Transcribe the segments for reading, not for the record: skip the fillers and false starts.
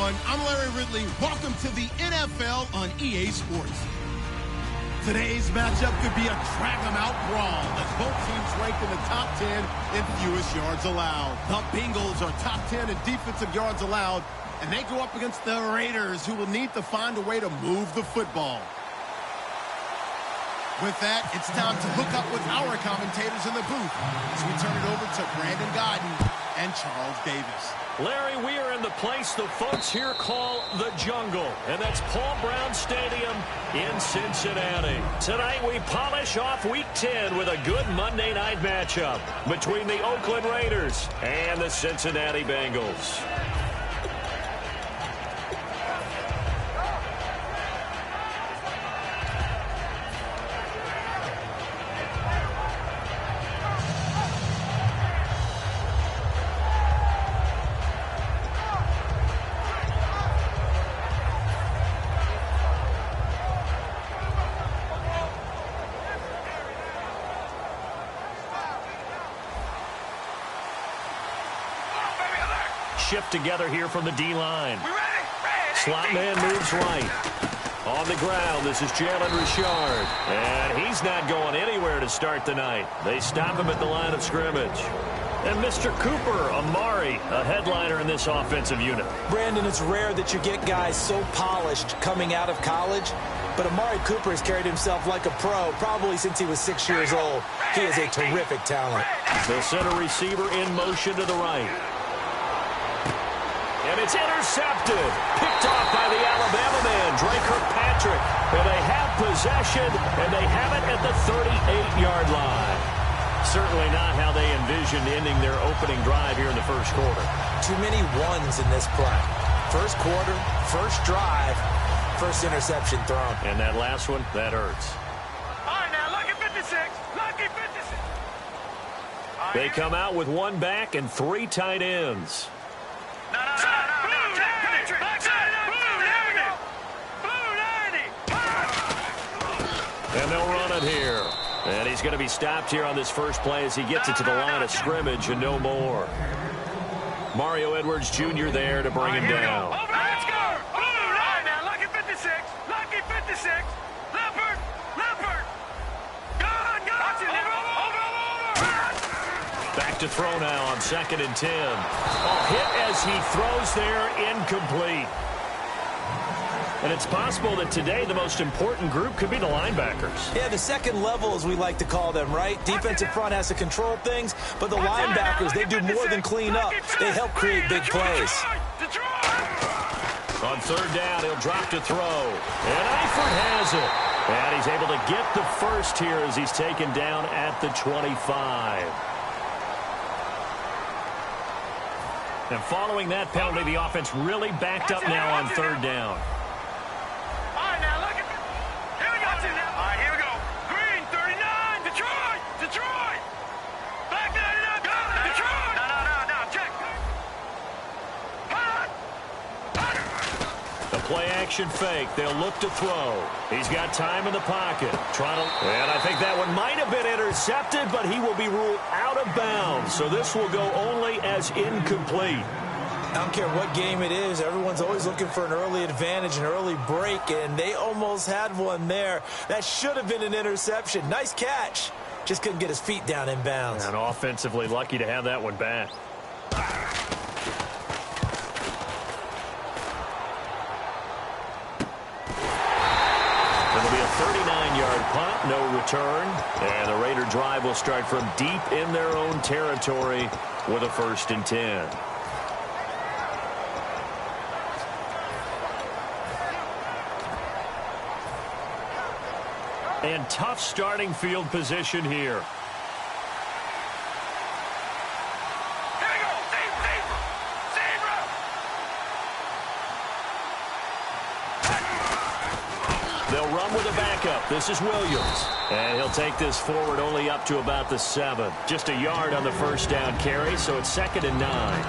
everyone. I'm Larry Ridley. Welcome to the NFL on EA Sports. Today's matchup could be a drag-em-out brawl as both teams ranked in the top 10 in fewest yards allowed. The Bengals are top 10 in defensive yards allowed, and they go up against the Raiders, who will need to find a way to move the football. With that, it's time to hook up with our commentators in the booth as we turn it over to Brandon Godden and Charles Davis. Larry, we are in the place the folks here call the Jungle, and that's Paul Brown Stadium in Cincinnati. Tonight we polish off Week 10 with a good Monday night matchup between the Oakland Raiders and the Cincinnati Bengals. Shift together here from the D-line. Slot man moves right. On the ground, this is Jalen Richard. And he's not going anywhere to start the night. They stop him at the line of scrimmage. And Mr. Cooper Amari, a headliner in this offensive unit. Brandon, it's rare that you get guys so polished coming out of college. But Amari Cooper has carried himself like a pro probably since he was 6 years old. He is a terrific talent. The center receiver in motion to the right. And it's intercepted. Picked off by the Alabama man, Drake Kirkpatrick. And they have possession, and they have it at the 38-yard line. Certainly not how they envisioned ending their opening drive here in the first quarter. Too many ones in this play. First quarter, first drive, first interception thrown. And that last one, that hurts. All right, now, lucky 56. Lucky 56. They come out with one back and three tight ends. No. And they'll run it here. And he's going to be stopped here on this first play as he gets it to the line of scrimmage and no more. Mario Edwards Jr. there to bring him down. Over, let's go. All right, now, lucky 56. Lucky 56. Leopard. Go. Over. Back to throw now on 2nd and 10. Hit as he throws there, incomplete. And it's possible that today the most important group could be the linebackers. Yeah, the second level, as we like to call them, right? Defensive front has to control things, but the linebackers, they do more than clean up. They help create big plays. On 3rd down, he'll drop to throw. And Eifert has it. And he's able to get the first here as he's taken down at the 25. And following that penalty, the offense really backed up now on 3rd down. All right, now, look at this. Here we go. All right, here we go. Green, 39. Detroit. Back 99. Go. Detroit. No. Check. The play-action fake. They'll look to throw. He's got time in the pocket. And I think that one might have been intercepted, but he will be ruled out of bounds. So this will go only as incomplete. I don't care what game it is. Everyone's always looking for an early advantage, an early break, and they almost had one there. That should have been an interception. Nice catch. Just couldn't get his feet down in bounds. And offensively lucky to have that one back. It'll be a 39-yard punt, no return. And the Raider drive will start from deep in their own territory with a 1st and 10. And tough starting field position here. They'll run with a backup. This is Williams. And he'll take this forward only up to about the 7. Just a yard on the 1st down carry, so it's 2nd and 9.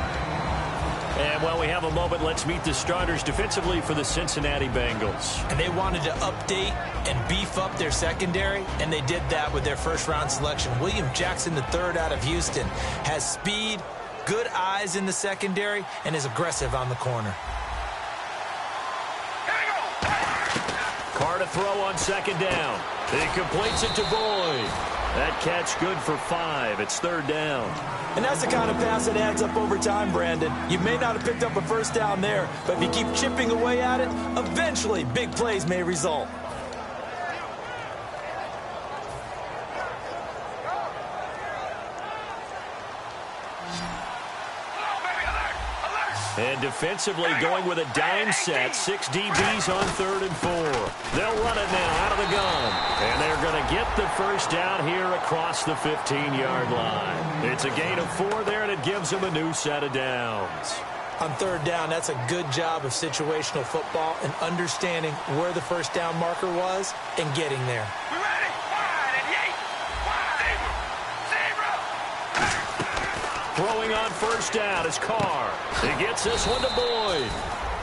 And while we have a moment, let's meet the starters defensively for the Cincinnati Bengals. And they wanted to update and beef up their secondary, and they did that with their first-round selection. William Jackson III out of Houston has speed, good eyes in the secondary, and is aggressive on the corner. to throw on second down. He completes it to Boyd. That catch good for 5. It's third down. And that's the kind of pass that adds up over time, Brandon. You may not have picked up a first down there, but if you keep chipping away at it, eventually big plays may result. And defensively going with a dime set, 6 DBs on 3rd and 4. They'll run it now out of the gun. And they're going to get the first down here across the 15-yard line. It's a gain of 4 there, and it gives them a new set of downs. On 3rd down, that's a good job of situational football and understanding where the first down marker was and getting there. We ready? Wide and yay! Wide! Throwing on first down is Carr. He gets this one to Boyd.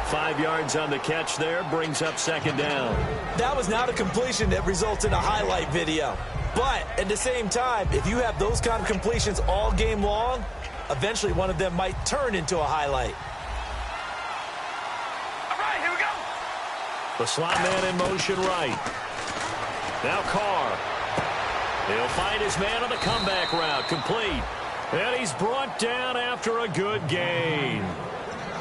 5 yards on the catch there, brings up second down. That was not a completion that results in a highlight video. But at the same time, if you have those kind of completions all game long, eventually one of them might turn into a highlight. All right, here we go. The slot man in motion right. Now Carr. He'll find his man on the comeback route, complete. And he's brought down after a good gain.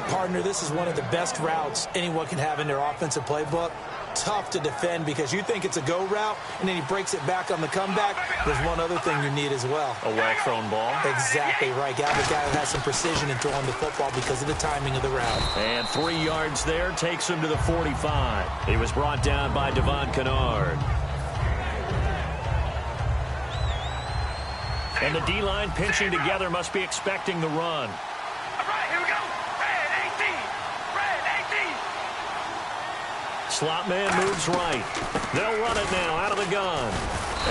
Partner, this is one of the best routes anyone can have in their offensive playbook. Tough to defend because you think it's a go route, and then he breaks it back on the comeback. There's one other thing you need as well. A well-thrown ball. Exactly right. Got the guy who has some precision in throwing the football because of the timing of the route. And 3 yards there takes him to the 45. He was brought down by Devon Kennard. And the D-line pinching together must be expecting the run. All right, here we go. Red 18. Red 18. Slot man moves right. They'll run it now out of the gun.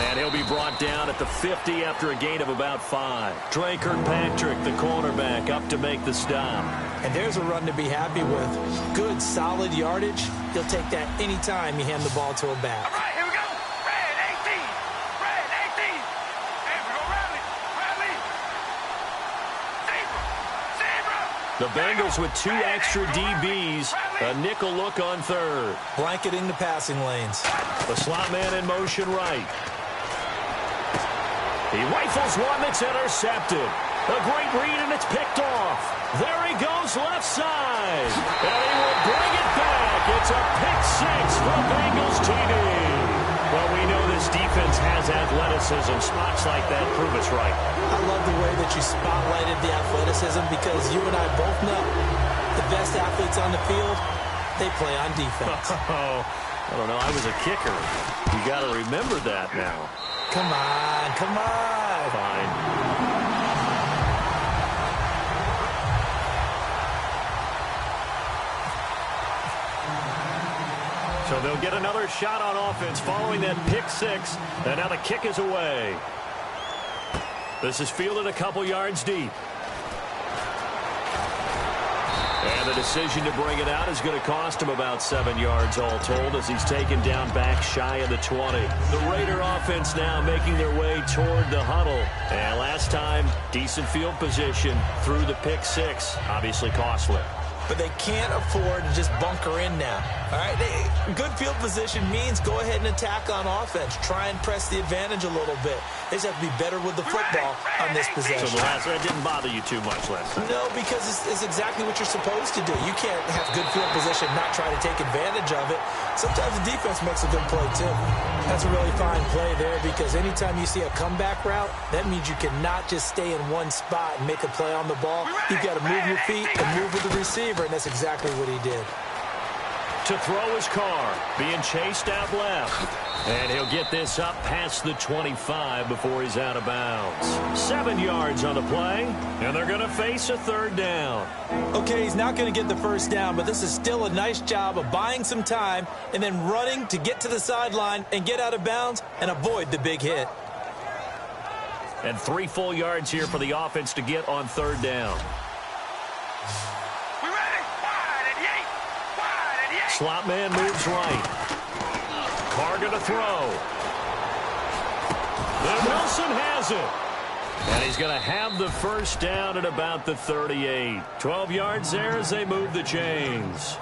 And he'll be brought down at the 50 after a gain of about 5. Trey Kirkpatrick, the cornerback, up to make the stop. And there's a run to be happy with. Good, solid yardage. He'll take that anytime you hand the ball to a back. All right, here we go. Red 18. Red 18. Hey, we go rally. Rally. Zebra. Zebra. The Bengals with 2 extra DBs. A nickel look on 3rd. Blanketing the passing lanes. The slot man in motion right. He rifles one that's intercepted. A great read, and it's picked off. There he goes left side. And he will bring it back. It's a pick 6 for Bengals TD. Well, we know this defense has athleticism. Spots like that prove us right. I love the way that you spotlighted the athleticism because you and I both know the best athletes on the field, they play on defense. Oh, I don't know. I was a kicker. You got to remember that now. Come on, come on. Fine. So they'll get another shot on offense following that pick 6. And now the kick is away. This is fielded a couple yards deep. And the decision to bring it out is going to cost him about 7 yards all told as he's taken down back shy of the 20. The Raider offense now making their way toward the huddle. And last time, decent field position through the pick 6. Obviously costly. But they can't afford to just bunker in now. All right, good field position means go ahead and attack on offense. Try and press the advantage a little bit. They just have to be better with the football on this possession. So that didn't bother you too much last time? No, because it's exactly what you're supposed to do. You can't have good field position and not try to take advantage of it. Sometimes the defense makes a good play, too. That's a really fine play there because anytime you see a comeback route, that means you cannot just stay in one spot and make a play on the ball. You've got to move your feet and move with the receiver, and that's exactly what he did. To throw his car, being chased out left. And he'll get this up past the 25 before he's out of bounds. 7 yards on the play, and they're going to face a 3rd down. Okay, he's not going to get the first down, but this is still a nice job of buying some time and then running to get to the sideline and get out of bounds and avoid the big hit. And 3 full yards here for the offense to get on 3rd down. We ready? Wide and yay! Wide and yay! Slot man moves right. Carr going to throw. And Wilson has it. And he's going to have the first down at about the 38. 12 yards there as they move the chains.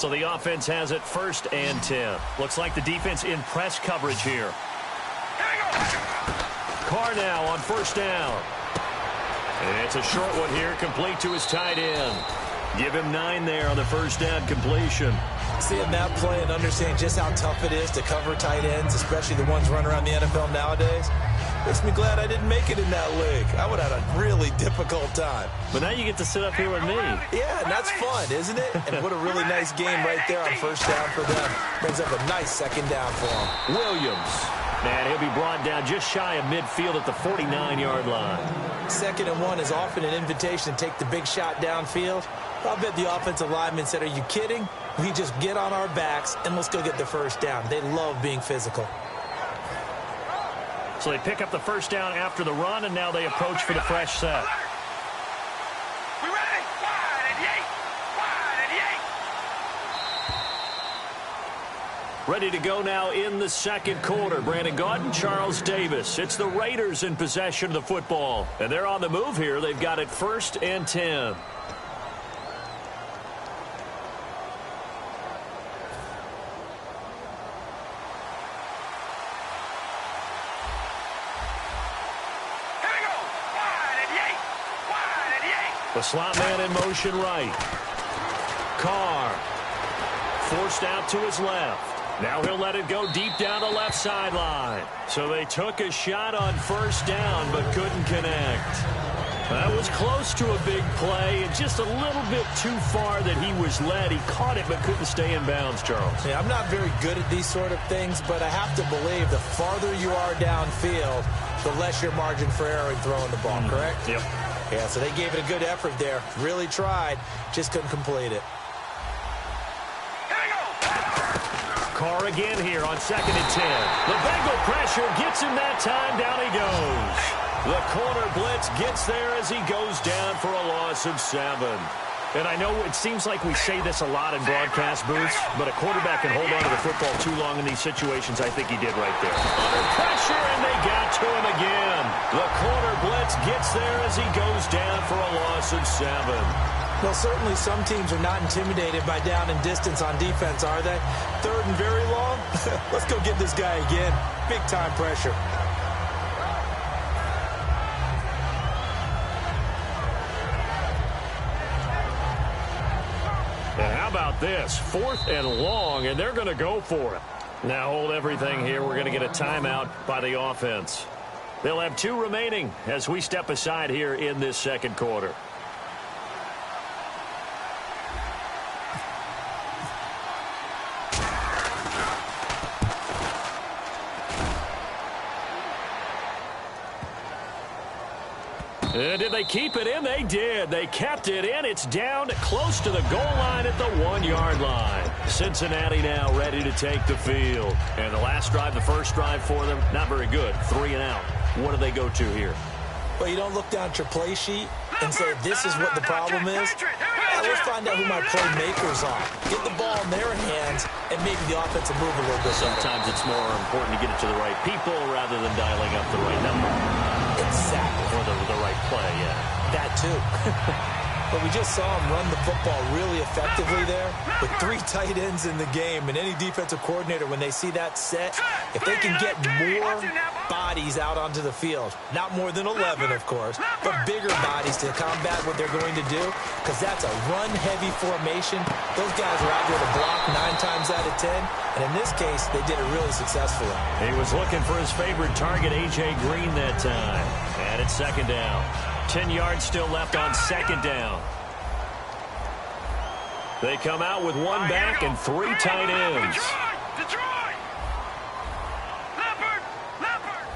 So the offense has it 1st and 10. Looks like the defense in press coverage here. Carr now on 1st down. And it's a short one here, complete to his tight end. Give him 9 there on the 1st down completion. Seeing that play and understanding just how tough it is to cover tight ends, especially the ones running around the NFL nowadays, makes me glad I didn't make it in that league. I would have had a really difficult time. But now you get to sit up here with me. Yeah, and that's fun, isn't it? And what a really nice game right there on 1st down for them. Brings up a nice 2nd down for them. Williams. And he'll be brought down just shy of midfield at the 49-yard line. 2nd and 1 is often an invitation to take the big shot downfield. I'll bet the offensive lineman said, are you kidding? We just get on our backs and let's go get the 1st down. They love being physical. So they pick up the 1st down after the run, and now they approach for the fresh set. We ready? Wide and yank. Wide and yank. Ready to go now in the 2nd quarter. Brandon Gaudin, Charles Davis. It's the Raiders in possession of the football. And they're on the move here. They've got it 1st and 10. The slot man in motion right. Carr forced out to his left. Now he'll let it go deep down the left sideline. So they took a shot on 1st down but couldn't connect. That was close to a big play and just a little bit too far that he was led. He caught it but couldn't stay in bounds, Charles. Yeah, I'm not very good at these sort of things, but I have to believe the farther you are downfield, the less your margin for error in throwing the ball, correct? Yep. Yeah, so they gave it a good effort there. Really tried, just couldn't complete it. Carr again here on 2nd and 10. The Bengal pressure gets him that time. Down he goes. The corner blitz gets there as he goes down for a loss of 7. And I know it seems like we say this a lot in broadcast booths, but a quarterback can hold on to the football too long in these situations. I think he did right there. Under pressure, and they got to him again. The corner blitz gets there as he goes down for a loss of 7. Well, certainly some teams are not intimidated by down and distance on defense, are they? 3rd and very long? Let's go get this guy again. Big-time pressure. And how about this? 4th and long, and they're going to go for it. Now hold everything here. We're going to get a timeout by the offense. They'll have 2 remaining as we step aside here in this 2nd quarter. Did they keep it in? They did. They kept it in. It's down close to the goal line at the 1-yard line. Cincinnati now ready to take the field. And the last drive, the first drive for them, not very good. 3 and out. What do they go to here? Well, you don't look down at your play sheet and say, this is what the problem is. Let's find out who my playmakers are. Get the ball in their hands and maybe the offense will move a little bit. Sometimes it's more important to get it to the right people rather than dialing up the right number. Exactly. Or the right play, yeah. That too. But we just saw him run the football really effectively there with 3 tight ends in the game. And any defensive coordinator, when they see that set, if they can get more bodies out onto the field, not more than 11, of course, but bigger bodies to combat what they're going to do, because that's a run-heavy formation. Those guys are out there to block 9 times out of 10. And in this case, they did it really successfully. He was looking for his favorite target, A.J. Green, that time. And it's 2nd down. 10 yards still left on 2nd down. They come out with 1 back and 3 tight ends. Detroit! Leopard! Leopard!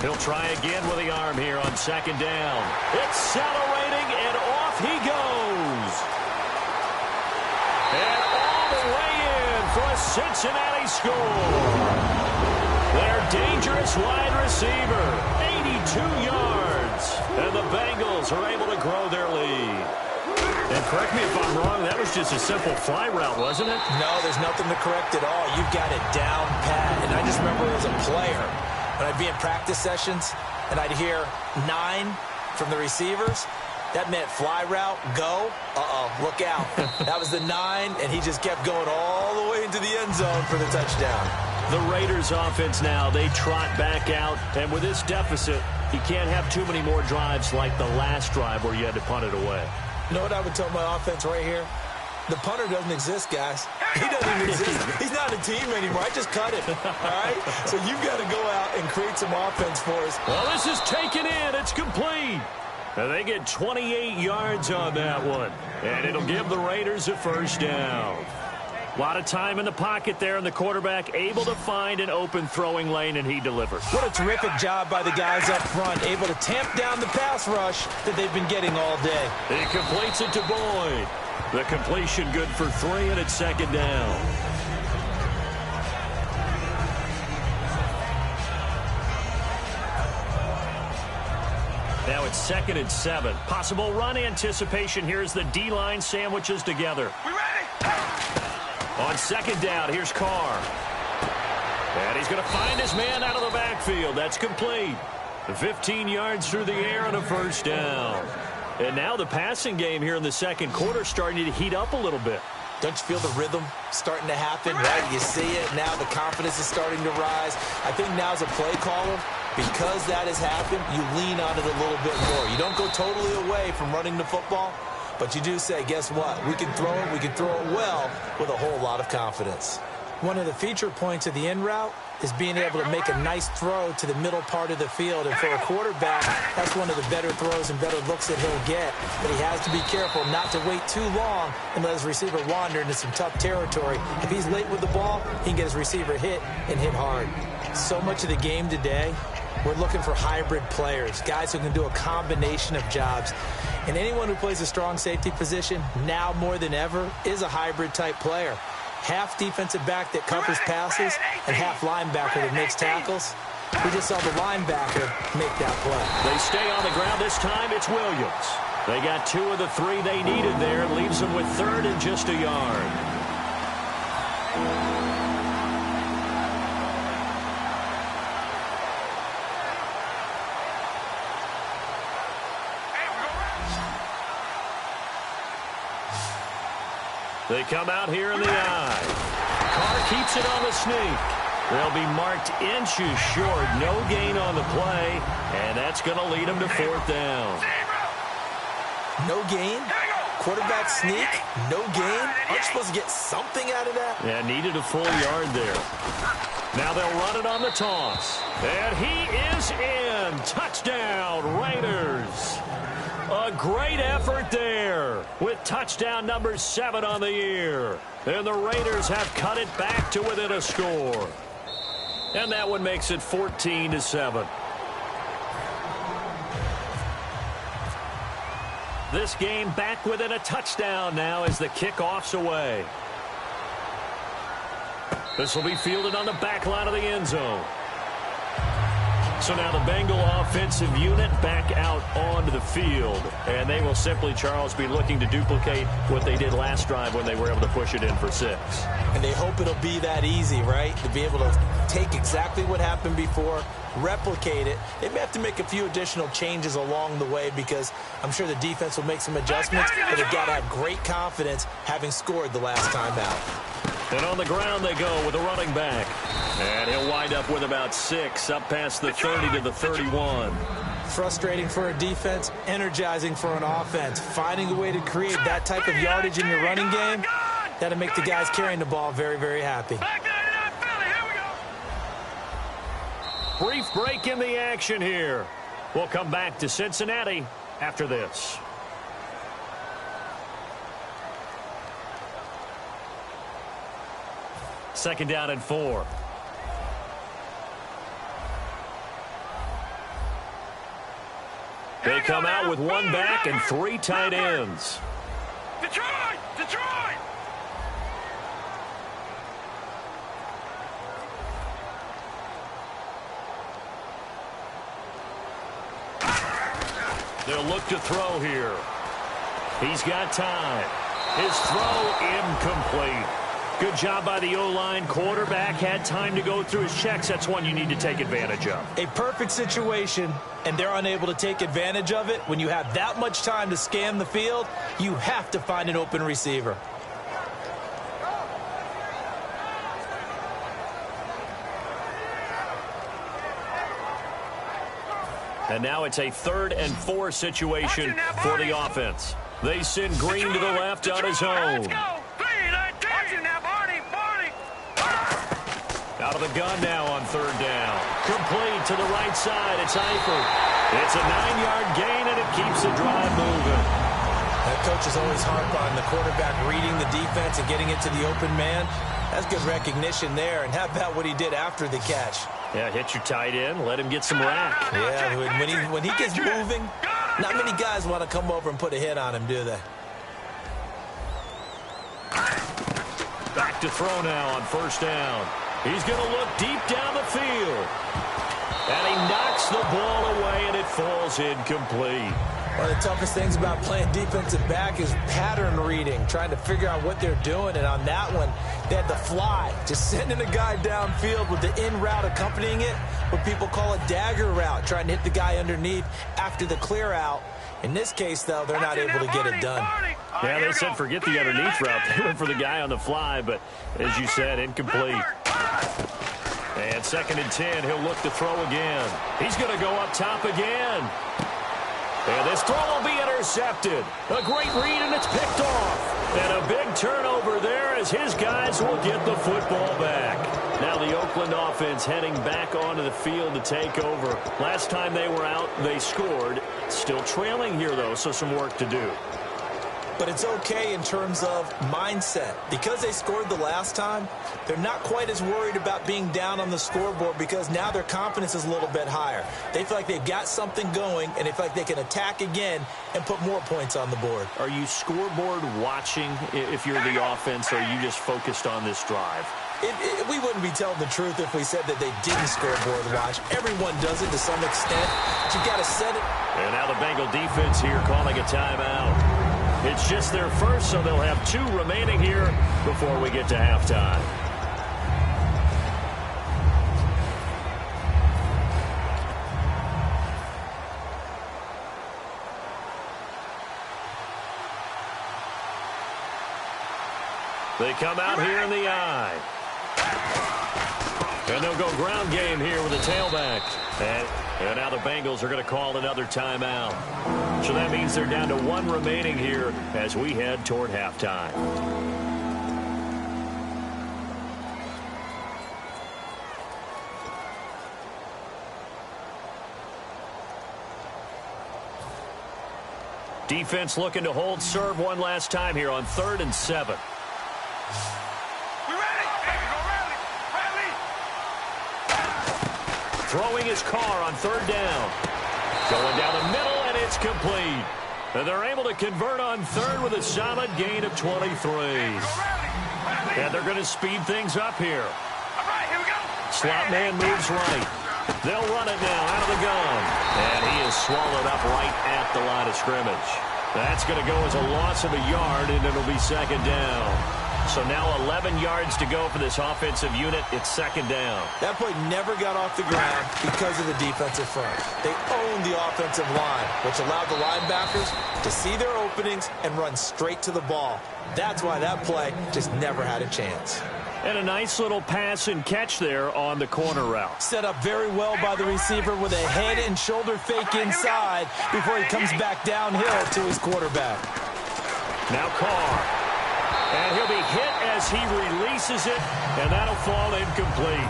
He'll try again with the arm here on 2nd down. Accelerating, and off he goes. And all the way in for a Cincinnati score. Their dangerous wide receiver, 82 yards. And the Bengals are able to grow their lead. And correct me if I'm wrong, that was just a simple fly route, wasn't it? No, there's nothing to correct at all. You've got it down pat. And I just remember as a player, when I'd be in practice sessions, and I'd hear 9 from the receivers, that meant fly route, go, look out. That was the 9, and he just kept going all the way into the end zone for the touchdown. The Raiders offense now, they trot back out, and with this deficit, you can't have too many more drives like the last drive where you had to punt it away. You know what I would tell my offense right here? The punter doesn't exist, guys. He doesn't even exist. He's not a team anymore. I just cut him, all right? So you've got to go out and create some offense for us. Well, this is taken in. It's complete. And they get 28 yards on that one. And it'll give the Raiders a first down. A lot of time in the pocket there, and the quarterback able to find an open throwing lane, and he delivers. What a terrific job by the guys up front, able to tamp down the pass rush that they've been getting all day. He completes it to Boyd. The completion good for 3, and it's second down. Now it's 2nd and 7. Possible run anticipation. Here's the D-line sandwiches together. We ready? On 2nd down, here's Carr. And he's going to find his man out of the backfield. That's complete. 15 yards through the air and a first down. And now the passing game here in the second quarter starting to heat up a little bit. Don't you feel the rhythm starting to happen, right? You see it. Now the confidence is starting to rise. I think now as a play caller, because that has happened, you lean on it a little bit more. You don't go totally away from running the football, but you do say, guess what? We can throw it. We can throw it well with a whole lot of confidence. One of the feature points of the in route is being able to make a nice throw to the middle part of the field. And for a quarterback, that's one of the better throws and better looks that he'll get. But he has to be careful not to wait too long and let his receiver wander into some tough territory. If he's late with the ball, he can get his receiver hit and hit hard. So much of the game today, we're looking for hybrid players, guys who can do a combination of jobs. And anyone who plays a strong safety position, now more than ever, is a hybrid type player. Half defensive back that covers passes and half linebacker that makes tackles. We just saw the linebacker make that play. They stay on the ground. This time it's Williams. They got 2 of the 3 they needed there. Leaves them with 3rd and just a yard. They come out here in the eye. Carr keeps it on the sneak. They'll be marked inches short. No gain on the play, and that's going to lead them to 4th down. No gain? Quarterback sneak? No gain? Aren't you supposed to get something out of that? Yeah, needed a full yard there. Now they'll run it on the toss. And he is in. Touchdown, Raiders. A great effort there with touchdown number 7 on the year. And the Raiders have cut it back to within a score. And that one makes it 14-7. This game back within a touchdown now as the kickoff's away. This will be fielded on the back line of the end zone. So now the Bengal offensive unit back out onto the field. And they will simply, Charles, be looking to duplicate what they did last drive when they were able to push it in for 6. And they hope it'll be that easy, right? To be able to take exactly what happened before, replicate it. They may have to make a few additional changes along the way because I'm sure the defense will make some adjustments, but they've got to have great confidence having scored the last time out. And on the ground they go with a running back. And he'll wind up with about 6, up past the 30 to the 31. Frustrating for a defense, energizing for an offense. Finding a way to create that type of yardage in your running game, that'll make the guys carrying the ball very, very happy. Brief break in the action here. We'll come back to Cincinnati after this. Second down and 4. They come out with 1 back and 3 tight ends. Detroit! Detroit! They'll look to throw here. He's got time. His throw incomplete. Good job by the O-line. Quarterback had time to go through his checks. That's one you need to take advantage of. A perfect situation, and they're unable to take advantage of it. When you have that much time to scan the field, you have to find an open receiver. And now it's a 3rd and 4 situation for the offense. They send Green to the left on his own. Out of the gun now on 3rd down. Complete to the right side. It's Eifert. It's a 9-yard gain, and it keeps the drive moving. That coach is always harp on the quarterback reading the defense and getting it to the open man. That's good recognition there. And how about what he did after the catch? Yeah, hit your tight end. Let him get some rack. Yeah, when he gets moving, not many guys want to come over and put a hit on him, do they? Back to throw now on 1st down. He's going to look deep down the field. And he knocks the ball away, and it falls incomplete. One of the toughest things about playing defensive back is pattern reading, trying to figure out what they're doing. And on that one, they had the fly, just sending a guy downfield with the in route accompanying it, what people call a dagger route, trying to hit the guy underneath after the clear out. In this case, though, they're not able to get it done. Yeah, they said forget the underneath route. They went for the guy on the fly, but as you said, incomplete. And 2nd and 10, he'll look to throw again. He's going to go up top again. And this throw will be intercepted. A great read, and it's picked off. And a big turnover there as his guys will get the football back. Now the Oakland offense heading back onto the field to take over. Last time they were out, they scored. Still trailing here, though, so some work to do. But it's okay in terms of mindset. Because they scored the last time, they're not quite as worried about being down on the scoreboard because now their confidence is a little bit higher. They feel like they've got something going, and they feel like they can attack again and put more points on the board. Are you scoreboard watching if you're the offense, or are you just focused on this drive? We wouldn't be telling the truth if we said that they didn't scoreboard watch. Everyone does it to some extent, but you got to set it. And now the Bengal defense here calling a timeout. It's just their first, so they'll have 2 remaining here before we get to halftime. They come out here in the eye. And they'll go ground game here with the tailback. And now the Bengals are going to call another timeout. So that means they're down to 1 remaining here as we head toward halftime. Defense looking to hold serve one last time here on 3rd and 7. Throwing his car on 3rd down. Going down the middle, and it's complete. And they're able to convert on 3rd with a solid gain of 23. And they're going to speed things up here. Slot man moves right. They'll run it now out of the gun. And he is swallowed up right at the line of scrimmage. That's going to go as a loss of a yard, and it'll be 2nd down. So now 11 yards to go for this offensive unit. It's 2nd down. That play never got off the ground because of the defensive front. They owned the offensive line, which allowed the linebackers to see their openings and run straight to the ball. That's why that play just never had a chance. And a nice little pass and catch there on the corner route. Set up very well by the receiver with a head and shoulder fake inside before he comes back downhill to his quarterback. Now Carr. And he'll be hit as he releases it, and that'll fall incomplete.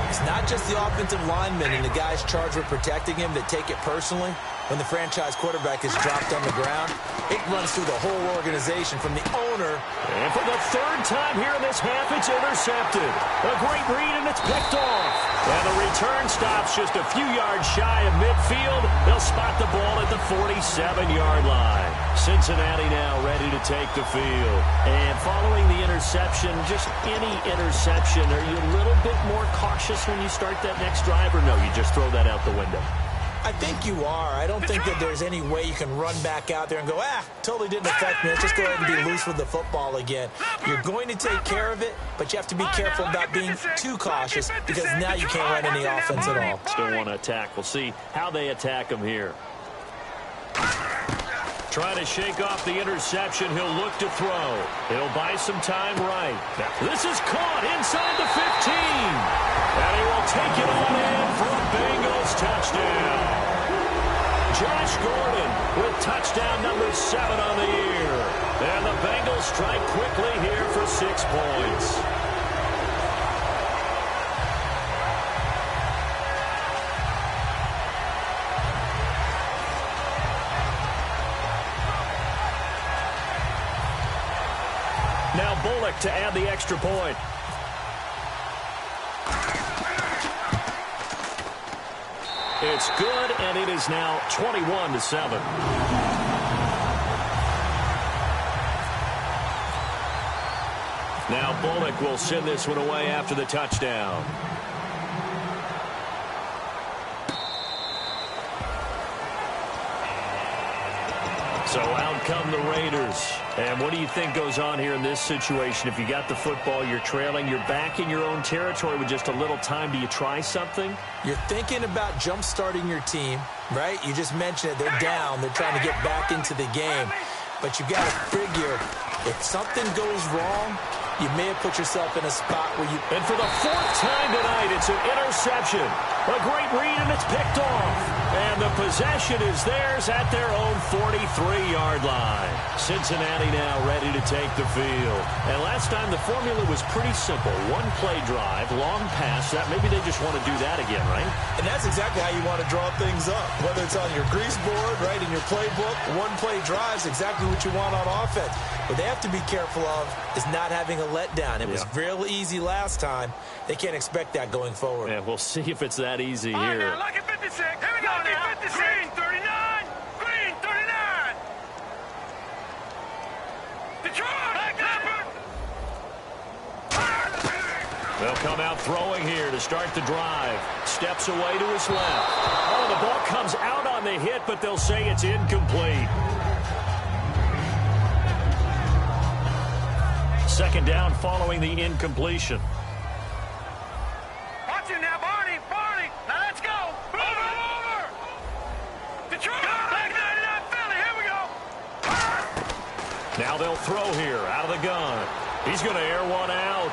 It's not just the offensive linemen and the guys charged with protecting him that take it personally. When the franchise quarterback is dropped on the ground, it runs through the whole organization from the owner. And for the 3rd time here in this half, it's intercepted. A great read, and it's picked off. And the return stops just a few yards shy of midfield. They'll spot the ball at the 47-yard line. Cincinnati now ready to take the field. And following the interception, just any interception, are you a little bit more cautious when you start that next drive, or no, you just throw that out the window? I think you are. I don't think that there's any way you can run back out there and go, totally didn't affect me. Let's just go ahead and be loose with the football again. You're going to take care of it, but you have to be careful about being too cautious because now you can't run any offense at all. Still want to attack. We'll see how they attack him here. Trying to shake off the interception. He'll look to throw. He'll buy some time right. This is caught inside the 15. And he will take it on in for a Bengals touchdown. Josh Gordon with touchdown number 7 on the year. And the Bengals strike quickly here for 6 points. Now Bullock to add the extra point. It's good, and it is now 21-7. Now Bullock will send this one away after the touchdown. So out come the Raiders. And what do you think goes on here in this situation? If you got the football, you're trailing, you're back in your own territory with just a little time. Do you try something? You're thinking about jump-starting your team, right? You just mentioned it. They're down. They're trying to get back into the game. But you got to figure if something goes wrong, you may have put yourself in a spot where you... And for the 4th time tonight, it's an interception. A great read, and it's picked off. And the possession is theirs at their own 43-yard line. Cincinnati now ready to take the field. And last time, the formula was pretty simple. One-play drive, long pass. That maybe they just want to do that again, right? And that's exactly how you want to draw things up. Whether it's on your grease board, right, in your playbook, one-play drives exactly what you want on offense. What they have to be careful of is not having a letdown. It was real easy last time. They can't expect that going forward. Yeah, we'll see if it's that easy here. Now, look at 56. Here we go now. 56. Green 39. Green 39. Detroit. They'll come out throwing here to start the drive. Steps away to his left. Oh, the ball comes out on the hit, but they'll say it's incomplete. Second down following the incompletion. Watch him now, Barney. Barney. Now let's go. Over. Detroit. Back 99 Philly. Here we go. Now they'll throw here out of the gun. He's going to air one out.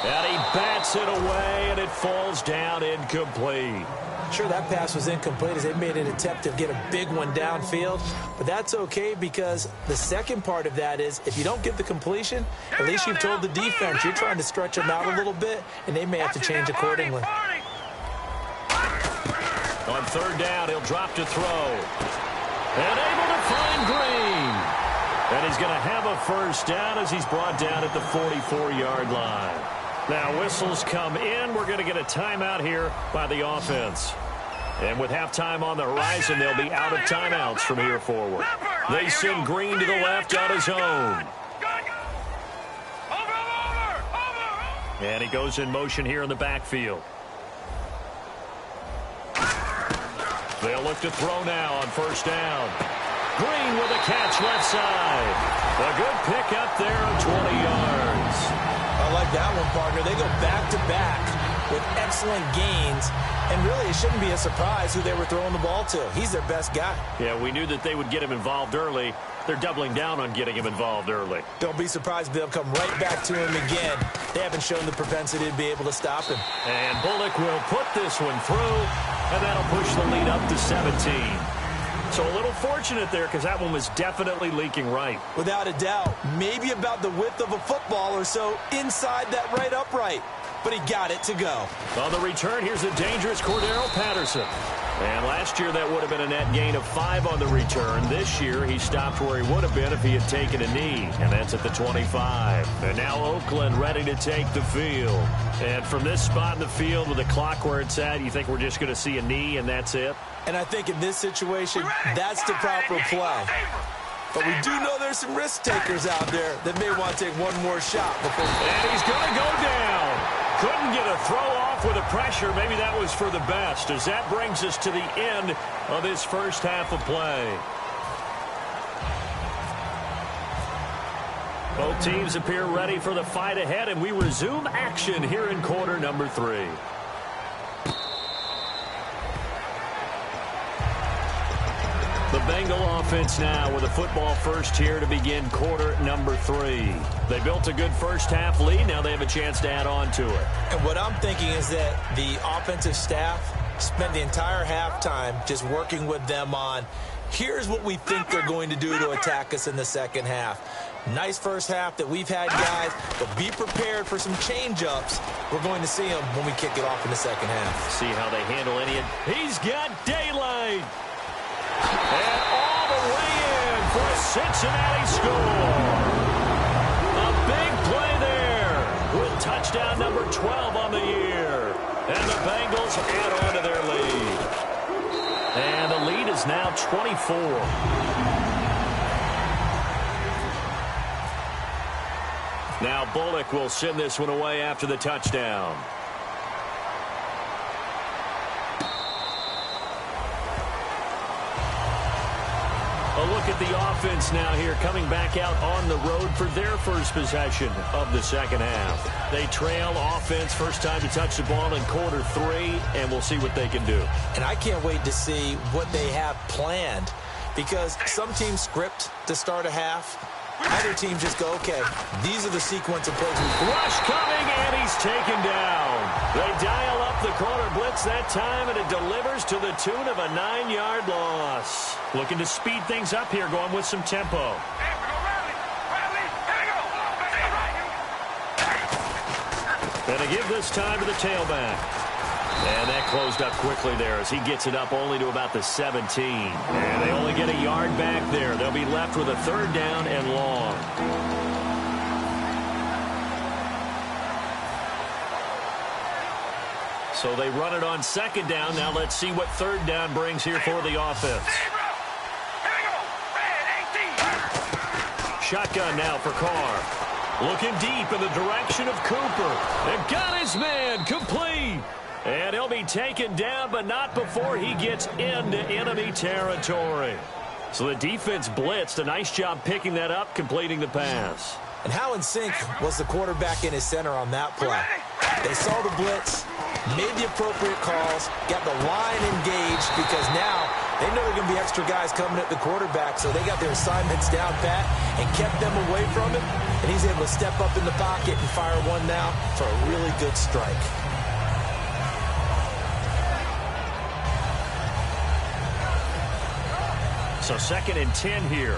And he bats it away, and it falls down incomplete. Sure, that pass was incomplete as they made an attempt to get a big one downfield. But that's okay because the second part of that is if you don't get the completion, at least you've told the defense you're trying to stretch them out a little bit, and they may have to change accordingly. On third down, he'll drop to throw. And able to find Green. And he's going to have a first down as he's brought down at the 44-yard line. Now, whistles come in. We're going to get a timeout here by the offense. And with halftime on the horizon, they'll be out of timeouts from here forward. They send Green to the left on his own. And he goes in motion here in the backfield. They'll look to throw now on first down. Green with a catch left side. A good pick up there of 20 yards. I like that one, partner. They go back-to-back with excellent gains. And really, it shouldn't be a surprise who they were throwing the ball to. He's their best guy. Yeah, we knew that they would get him involved early. They're doubling down on getting him involved early. Don't be surprised if they'll come right back to him again. They haven't shown the propensity to be able to stop him. And Bullock will put this one through, and that'll push the lead up to 17. So a little fortunate there because that one was definitely leaking right. Without a doubt. Maybe about the width of a football or so inside that right upright. But he got it to go. On the return, here's the dangerous Cordero Patterson. And last year, that would have been a net gain of 5 on the return. This year, he stopped where he would have been if he had taken a knee. And that's at the 25. And now Oakland ready to take the field. And from this spot in the field with the clock where it's at, you think we're just going to see a knee and that's it? And I think in this situation, that's the proper play. But we do know there's some risk takers out there that may want to take one more shot before. And he's going to go down. Couldn't get a throw off off with the pressure. Maybe that was for the best, as that brings us to the end of this first half of play. Both teams appear ready for the fight ahead, and we resume action here in quarter number 3. The Bengal offense now with a football first here to begin quarter number 3. They built a good first half lead. Now they have a chance to add on to it. And what I'm thinking is that the offensive staff spent the entire halftime just working with them on, here's what we think they're going to do to attack us in the second half. Nice first half that we've had, guys, but be prepared for some change-ups. We're going to see them when we kick it off in the second half. See how they handle any. He's got daylight. And all the way in for a Cincinnati score. A big play there with touchdown number 12 on the year. And the Bengals add on to their lead. And the lead is now 24. Now Bullock will send this one away after the touchdown. A look at the offense now here, coming back out on the road for their first possession of the second half. They trail offense, first time to touch the ball in quarter 3, and we'll see what they can do. And I can't wait to see what they have planned, because some teams script to start a half. Other teams just go, okay, these are the sequence of plays. Rush coming, and he's taken down. They dial up the corner blitz that time, and it delivers to the tune of a 9-yard loss. Looking to speed things up here, going with some tempo. And they give this time to the tailback. And that closed up quickly there as he gets it up only to about the 17. And they only get a yard back there. They'll be left with a third down and long. So they run it on second down. Now let's see what third down brings here for the offense. Shotgun now for Carr. Looking deep in the direction of Cooper. And got his man complete. And he'll be taken down, but not before he gets into enemy territory. So the defense blitzed. A nice job picking that up, completing the pass. And how in sync was the quarterback in his center on that play? They saw the blitz, made the appropriate calls, got the line engaged, because now they know there are going to be extra guys coming at the quarterback, so they got their assignments down pat and kept them away from it. And he's able to step up in the pocket and fire one now for a really good strike. So 2nd and 10 here.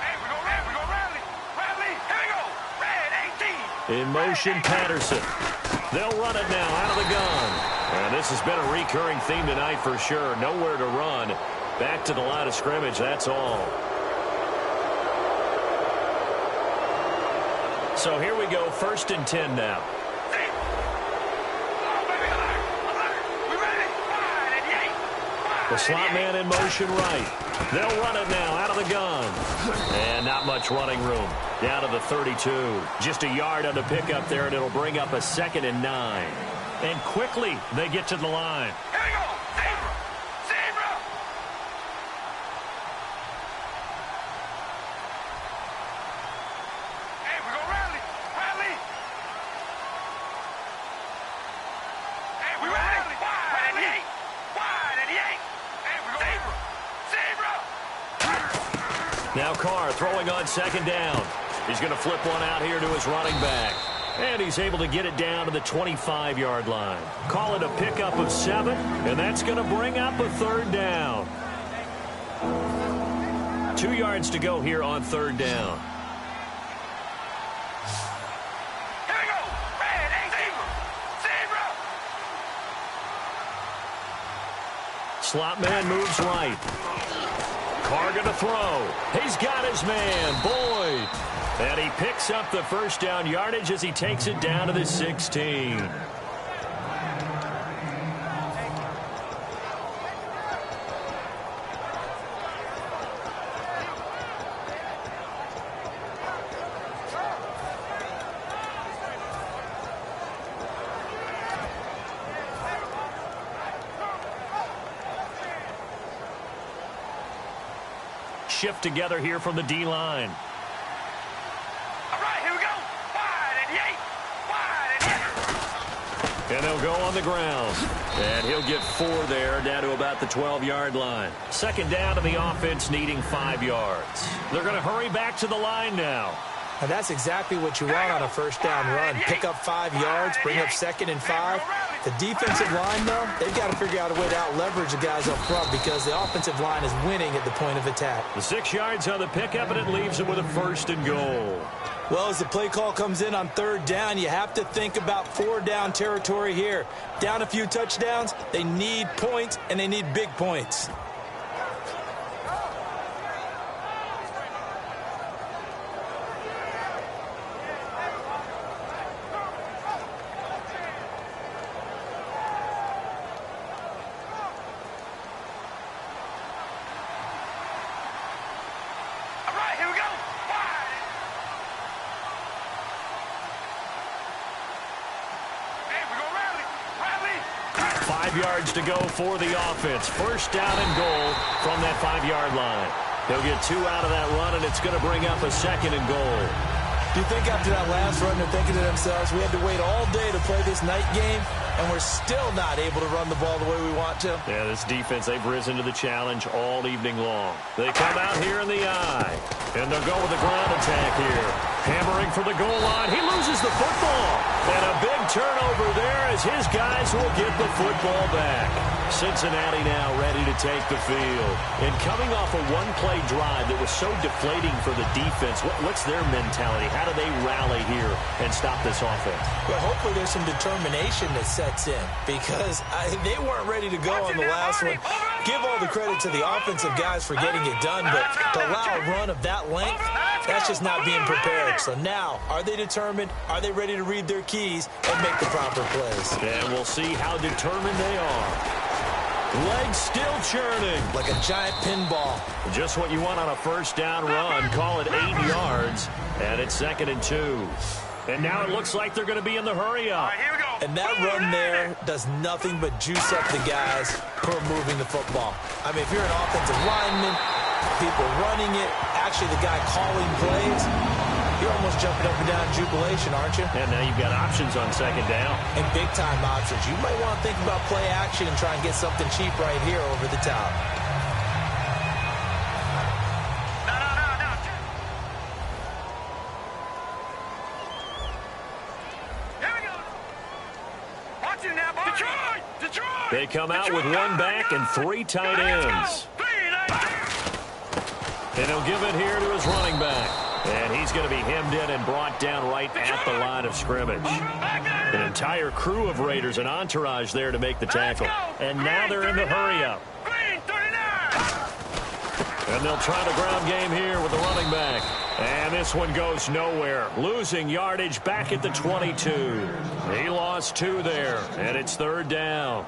Hey, we go rally. Rally. Here we go. Red 18. In motion, Patterson. They'll run it now out of the gun. And this has been a recurring theme tonight for sure. Nowhere to run. Back to the line of scrimmage, that's all. So here we go, 1st and 10 now. The slot man in motion right. They'll run it now out of the gun. And not much running room. Down to the 32. Just a yard on the pickup there, and it'll bring up a 2nd and 9. And quickly, they get to the line. Here we go. Zebra. Hey, we go rally. Hey, we rally. Wide and yank. Hey, we go zebra. Now Carr throwing on 2nd down. He's going to flip one out here to his running back. And he's able to get it down to the 25-yard line. Call it a pickup of 7, and that's going to bring up a 3rd down. 2 yards to go here on 3rd down. Here we go. Red 18. Zebra. Slot man moves right. Carr going to throw. He's got his man, Boyd. And he picks up the first down yardage as he takes it down to the 16. shift together here from the D-line. All right, here we go. Wide and yay. Wide and And they'll go on the ground. And he'll get 4 there, down to about the 12-yard line. Second down to the offense, needing 5 yards. They're going to hurry back to the line now. And that's exactly what you want on a first down run. Pick up 5 yards, bring up 2nd and 5. The defensive line, though, they've got to figure out a way to out-leverage the guys up front because the offensive line is winning at the point of attack. The 6 yards on the pickup, and it leaves them with a 1st and goal. Well, as the play call comes in on 3rd down, you have to think about 4-down territory here. Down a few touchdowns, they need points, and they need big points. Yards to go for the offense. First down and goal from that 5-yard line. They'll get 2 out of that run, and it's going to bring up a 2nd and goal. Do you think after that last run they're thinking to themselves, we had to wait all day to play this night game, and we're still not able to run the ball the way we want to? Yeah, this defense, they've risen to the challenge all evening long. They come out here in the eye, and they'll go with the ground attack here. Hammering for the goal line. He loses the football. And a big turnover there as his guys will get the football back. Cincinnati now ready to take the field. And coming off a one-play drive that was so deflating for the defense, what's their mentality? How do they rally here and stop this offense? Well, hopefully there's some determination that sets in because they weren't ready to go on the last one. Give all the credit to the offensive guys for getting it done, but to allow a run of that length, that's just not being prepared. So now, are they determined? Are they ready to read their keys and make the proper plays? And we'll see how determined they are. Legs still churning. Like a giant pinball. Just what you want on a first down run. Call it 8 yards. And it's 2nd and 2. And now it looks like they're going to be in the hurry-up. here we go. And that run there does nothing but juice up the guys who are moving the football. I mean, if you're an offensive lineman, people running it, actually the guy calling plays, you're almost jumping up and down in jubilation, aren't you? And now you've got options on 2nd down. And big-time options. You might want to think about play action and try and get something cheap right here over the top. No. Here we go. Watch it now, boy. Detroit! They come out with 1 back and 3 tight ends. And he'll give it here to his running back. And he's going to be hemmed in and brought down right at the line of scrimmage. An entire crew of Raiders, an entourage there to make the tackle. And now they're in the hurry-up. And they'll try the ground game here with the running back. And this one goes nowhere. Losing yardage back at the 22. He lost 2 there, and it's 3rd down.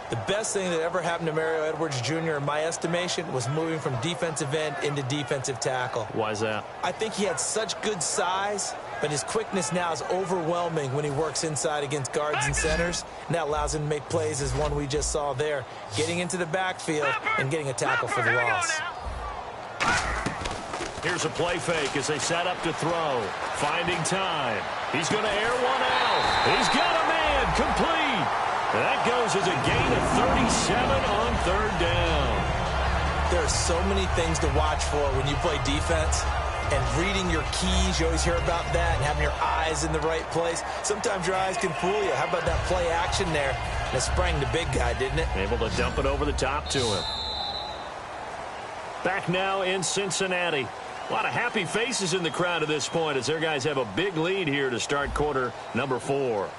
The best thing that ever happened to Mario Edwards Jr., in my estimation, was moving from defensive end into defensive tackle. Why is that? I think he had such good size, but his quickness now is overwhelming when he works inside against guards and centers. And that allows him to make plays as one we just saw there, getting into the backfield and getting a tackle for the loss. Here's a play fake as they set up to throw. Finding time. He's going to air one out. He's got a man complete. That goes as a gain of 37 on 3rd down. There are so many things to watch for when you play defense. And reading your keys, you always hear about that, and having your eyes in the right place. Sometimes your eyes can fool you. How about that play action there? And it sprang the big guy, didn't it? Able to dump it over the top to him. Back now in Cincinnati. A lot of happy faces in the crowd at this point as their guys have a big lead here to start quarter number 4.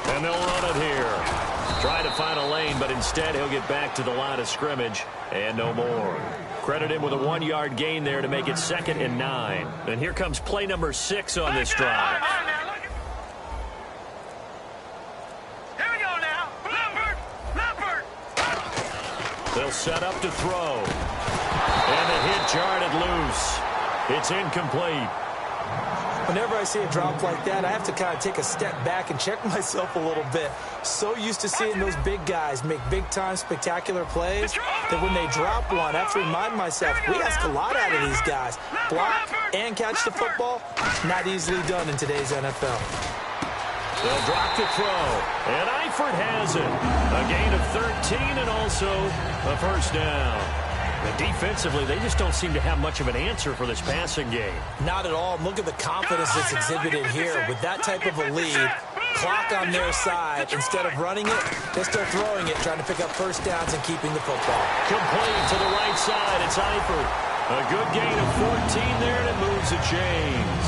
And they'll run it here. Try to find a lane, but instead he'll get back to the line of scrimmage and no more. Credit him with a 1-yard gain there to make it 2nd and 9. And here comes play number 6 on this drive. They'll set up to throw. And the hit jarred it loose. It's incomplete. Whenever I see a drop like that, I have to kind of take a step back and check myself a little bit. So used to seeing those big guys make big-time spectacular plays that when they drop one, I have to remind myself, we ask a lot out of these guys. Block and catch the football, not easily done in today's NFL. They'll drop to throw, and Eifert has it. A gain of 13 and also a first down. And defensively, they just don't seem to have much of an answer for this passing game. Not at all. Look at the confidence that's exhibited here. With that type of a lead, clock on their side, instead of running it, they're still throwing it, trying to pick up first downs and keeping the football. Complete to the right side. It's Eifert. A good gain of 14 there, and it moves the chains.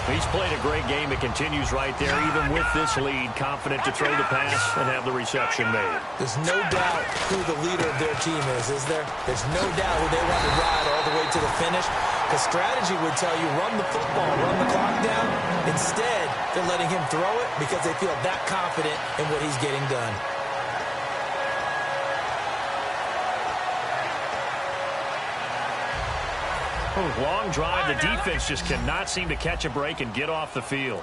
He's played a great game. It continues right there, even with this lead, confident to throw the pass and have the reception made. There's no doubt who the leader of their team is there? There's no doubt who they want to ride all the way to the finish. Because strategy would tell you, run the football, run the clock down. Instead, they're letting him throw it because they feel that confident in what he's getting done. Long drive. The defense just cannot seem to catch a break and get off the field.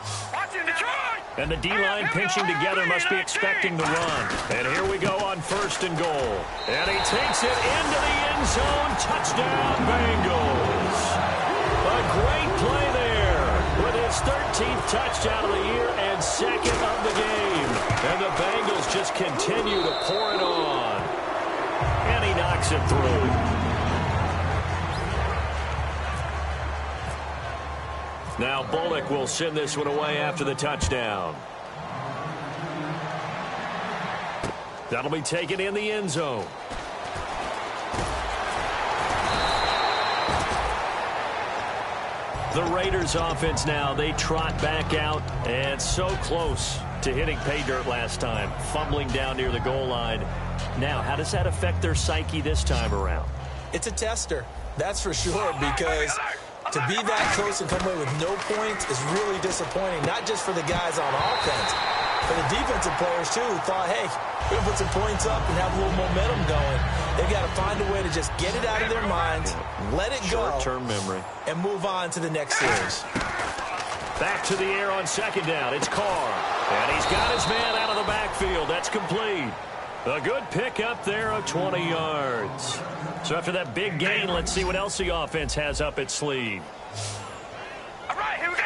And the D-line pinching together must be expecting the run. And here we go on 1st and goal. And he takes it into the end zone. Touchdown, Bengals. A great play there with his 13th touchdown of the year and 2nd of the game. And the Bengals just continue to pour it on. And he knocks it through. Now Bullock will send this one away after the touchdown. That'll be taken in the end zone. The Raiders offense now, they trot back out and so close to hitting pay dirt last time, fumbling down near the goal line. Now, how does that affect their psyche this time around? It's a tester, that's for sure, because to be that close and come away with no points is really disappointing, not just for the guys on offense, but the defensive players, too, who thought, hey, we're going to put some points up and have a little momentum going. They've got to find a way to just get it out of their minds, let it go, short-term memory, and move on to the next series. Back to the air on 2nd down. It's Carr, and he's got his man out of the backfield. That's complete. A good pick up there of 20 yards. So after that big gain, let's see what else the offense has up its sleeve. All right, here we go.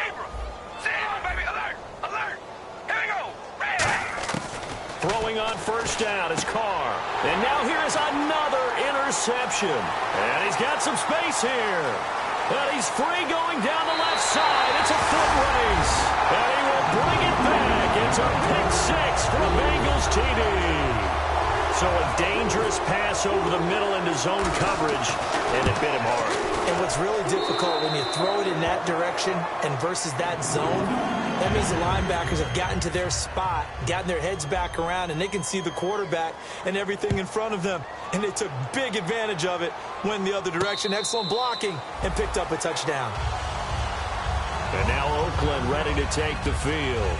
Sit on, baby. Alert, alert. Here we go. Throwing on 1st down is Carr. And now here is another interception. And he's got some space here. And he's free going down the left side. It's a foot race. And he will bring it back. It's a pick 6 for the Bengals TD. So a dangerous pass over the middle into zone coverage, and it bit him hard. And what's really difficult when you throw it in that direction and versus that zone, that means the linebackers have gotten to their spot, gotten their heads back around, and they can see the quarterback and everything in front of them. And they took big advantage of it, went the other direction, excellent blocking, and picked up a touchdown. And now Oakland ready to take the field.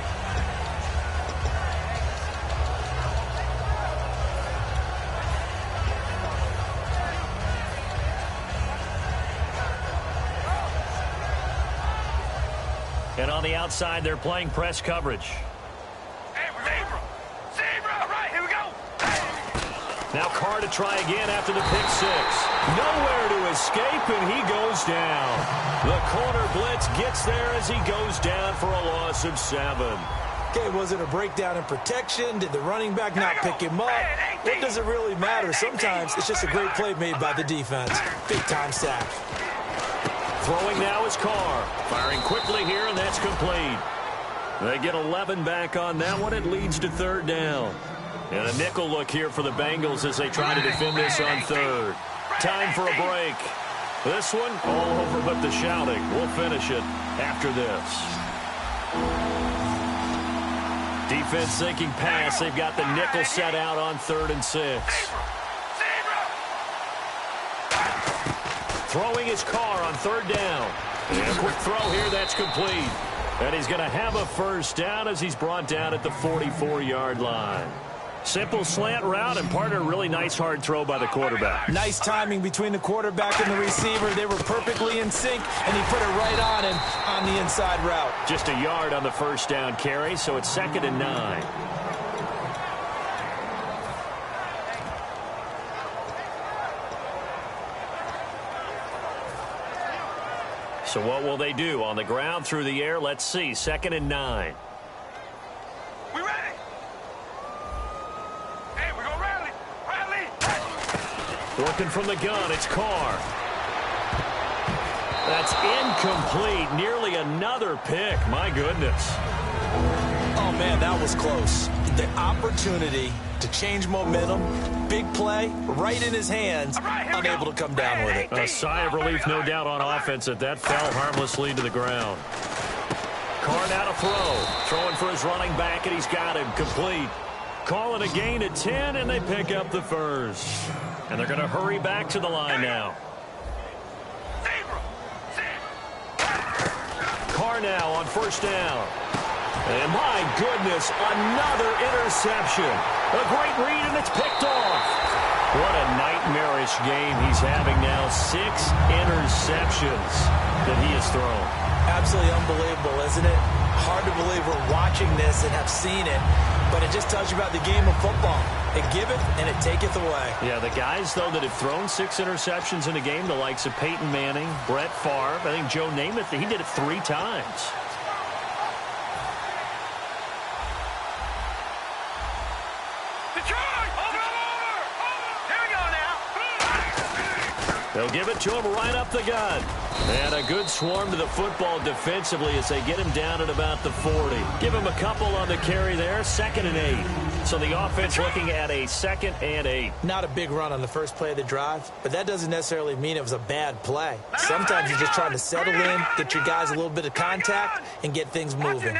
And on the outside, they're playing press coverage. Zebra. All right, here we go. Now Carr to try again after the pick 6. Nowhere to escape, and he goes down. The corner blitz gets there as he goes down for a loss of 7. Okay, was it a breakdown in protection? Did the running back not pick him up? What does it really matter? Sometimes it's just a great play made by the defense. Big-time sack. Throwing now is Carr. Firing quickly here, and that's complete. They get 11 back on that one. It leads to 3rd down. And a nickel look here for the Bengals as they try to defend this on 3rd. Time for a break. This one, all over but the shouting. We'll finish it after this. Defense thinking pass. They've got the nickel set out on 3rd and 6. Throwing his Carr on 3rd down. And a quick throw here, that's complete. And he's going to have a first down as he's brought down at the 44-yard line. Simple slant route, and partner, really nice hard throw by the quarterback. Nice timing between the quarterback and the receiver. They were perfectly in sync, and he put it right on him on the inside route. Just a yard on the first down carry, so it's 2nd and 9. So what will they do? On the ground, through the air, let's see. 2nd and 9. We ready? Hey, we're going to rally. Working from the gun, it's Carr. That's incomplete. Nearly another pick. My goodness. Oh, man, that was close. The opportunity to change momentum, big play, right in his hands, unable to come down with it. A sigh of relief, no doubt, on offense that fell harmlessly to the ground. Carr now to throw. Throwing for his running back, and he's got him complete. Calling a gain of 10, and they pick up the first. And they're going to hurry back to the line now. Carr now on first down. And my goodness, another interception. A great read, and it's picked off. What a nightmarish game he's having now. 6 interceptions that he has thrown. Absolutely unbelievable, isn't it? Hard to believe we're watching this and have seen it, but it just tells you about the game of football. It giveth and it taketh away. Yeah, the guys, though, that have thrown 6 interceptions in a game, the likes of Peyton Manning, Brett Favre, I think Joe Namath, he did it 3 times. They'll give it to him right up the gut. And a good swarm to the football defensively as they get him down at about the 40. Give him a couple on the carry there. 2nd and 8. So the offense looking at a 2nd and 8. Not a big run on the first play of the drive, but that doesn't necessarily mean it was a bad play. Sometimes you're just trying to settle in, get your guys a little bit of contact, and get things moving.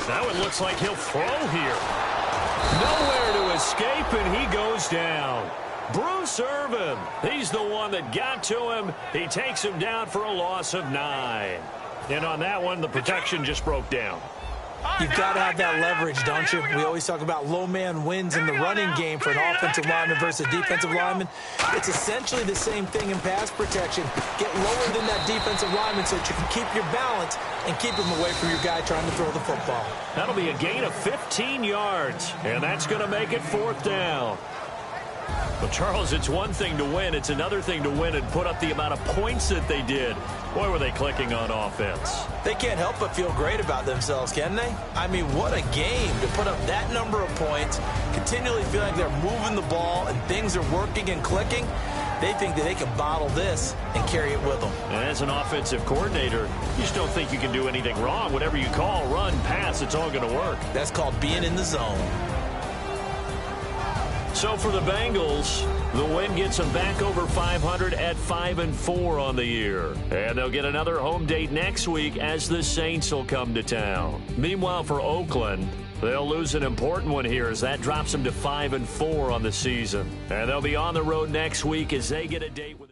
That one looks like he'll throw here. Nowhere to escape, and he goes down. Bruce Irvin, he's the one that got to him. He takes him down for a loss of 9. And on that one, the protection just broke down. You've got to have that leverage, don't you? We always talk about low man wins in the running game for an offensive lineman versus a defensive lineman. It's essentially the same thing in pass protection. Get lower than that defensive lineman so that you can keep your balance and keep him away from your guy trying to throw the football. That'll be a gain of 15 yards, and that's going to make it 4th down. Well, Charles, it's one thing to win. It's another thing to win and put up the amount of points that they did. Boy, were they clicking on offense. They can't help but feel great about themselves, can they? I mean, what a game to put up that number of points, continually feeling like they're moving the ball and things are working and clicking. They think that they can bottle this and carry it with them. And as an offensive coordinator, you just don't think you can do anything wrong. Whatever you call, run, pass, it's all going to work. That's called being in the zone. So for the Bengals, the win gets them back over 500 at 5-4 on the year. And they'll get another home date next week as the Saints will come to town. Meanwhile, for Oakland, they'll lose an important one here as that drops them to 5-4 on the season. And they'll be on the road next week as they get a date with